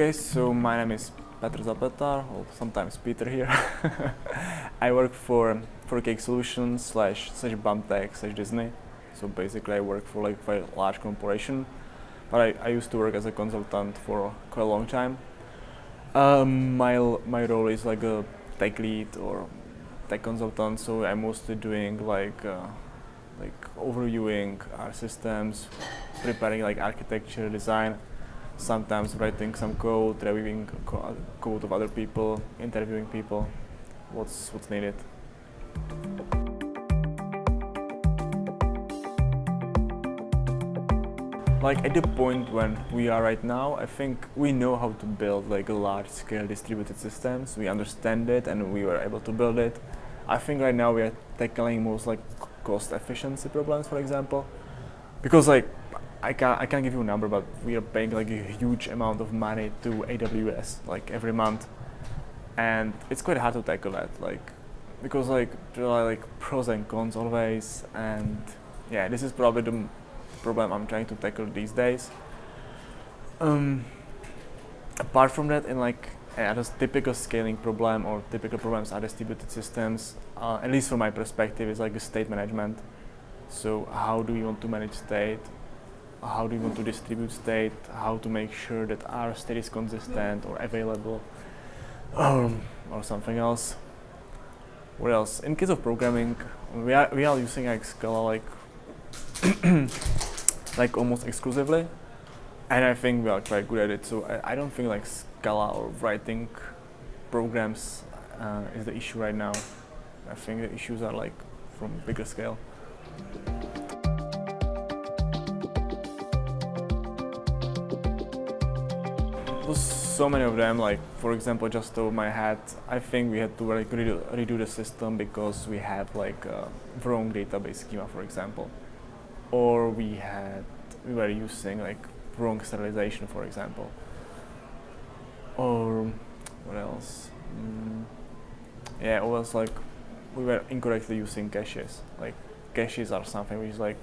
Okay, so my name is Petr Zapletal, or sometimes Peter here. I work for Cake Solutions slash Bumtech slash Disney. So basically, I work for like a large corporation, but I used to work as a consultant for quite a long time. My role is like a tech lead or tech consultant. So I'm mostly doing like overviewing our systems, preparing like architecture, design. Sometimes writing some code, reviewing code of other people, interviewing people, what's needed. Like at the point when we are right now, I think we know how to build like a large-scale distributed systems. We understand it and we were able to build it. I think right now we are tackling most like cost efficiency problems, for example, because like I can't give you a number, but we are paying like a huge amount of money to AWS like every month, and it's quite hard to tackle that, like because like there are like pros and cons always, and yeah, this is probably the problem I'm trying to tackle these days. Apart from that, in like a typical scaling problem or typical problems are distributed systems, at least from my perspective, is like the state management. So how do we want to manage state? How do we want to distribute state? How to make sure that our state is consistent or available, or something else. What else? In case of programming, we are using like Scala like almost exclusively, and I think we are quite good at it. So I don't think like Scala or writing programs is the issue right now. I think the issues are like from bigger scale. So many of them, like for example, just over my head, I think we had to like redo the system because we had like a wrong database schema, for example, or we were using like wrong serialization, for example, or what else? Yeah, it was like we were incorrectly using caches. Like caches are something which is like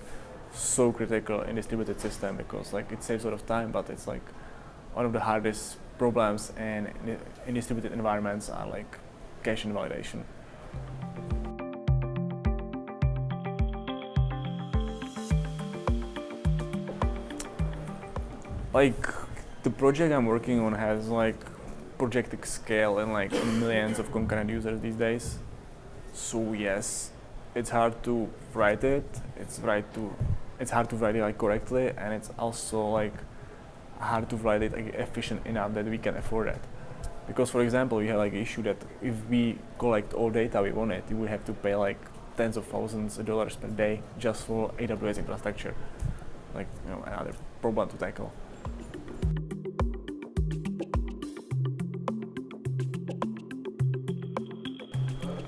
so critical in distributed system because like it saves a lot of time, but it's like one of the hardest problems in distributed environments are like cache invalidation. Like the project I'm working on has like projected scale and like millions of concurrent users these days. So yes, it's hard to write it. It's hard to write it like correctly, and it's also like hard to write it like, efficient enough that we can afford it. Because for example, we have like issue that if we collect all data we wanted, we would have to pay like tens of thousands of dollars per day just for AWS infrastructure. Like another problem to tackle.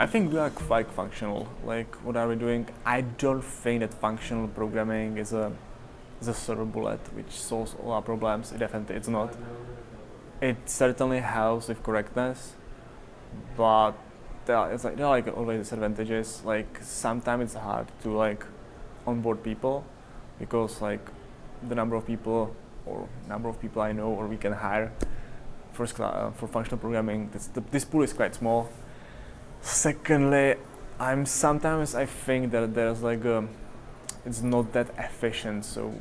I think we are quite functional. Like what are we doing? I don't think that functional programming is a silver bullet which solves all our problems. Definitely it's not. It certainly helps with correctness, but there are like always disadvantages. Like sometimes it's hard to like onboard people because like the number of people I know or we can hire for functional programming, this pool is quite small. Secondly, I think that there's like it's not that efficient. So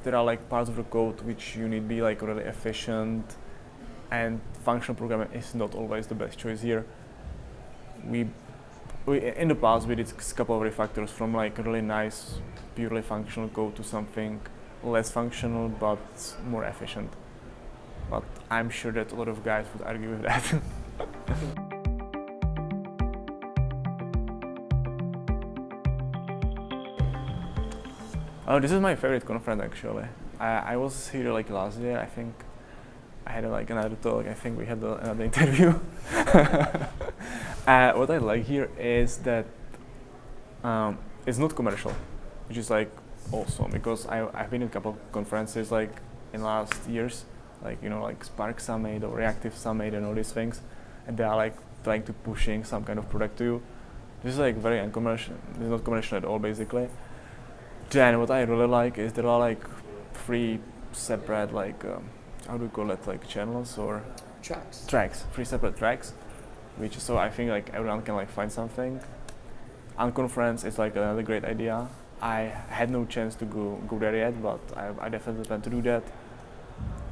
there are like parts of the code which you need to be like really efficient, and functional programming is not always the best choice here. We in the past we did a couple of refactors from like really nice purely functional code to something less functional but more efficient. But I'm sure that a lot of guys would argue with that. Oh, this is my favorite conference actually. I was here like last year. I think I had like another talk. I think we had another interview. What I like here is that it's not commercial, which is like awesome because I've been in a couple of conferences like in last years, like like Spark Summit or Reactive Summit and all these things, and they are like trying to pushing some kind of product to you. This is like very uncommercial. It's not commercial at all basically. Then what I really like is there are like 3 separate like how do you call it, like channels or Tracks. 3 separate tracks, which so I think like everyone can like find something. Unconference is like another great idea. I had no chance to go there yet, but I definitely plan to do that.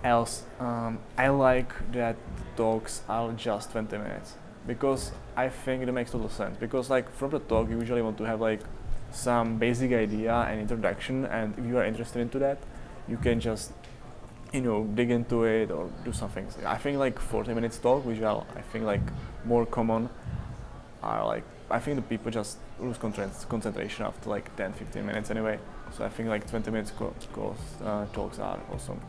Else, I like that talks are just 20 minutes because I think it makes total sense. Because like from the talk, you usually want to have like some basic idea and introduction, and if you are interested into that, you can just dig into it or do something. I think like 40 minutes talk, which are I think like more common, are like I think the people just lose concentration after like 10-15 minutes anyway. So I think like 20 minutes talks are awesome.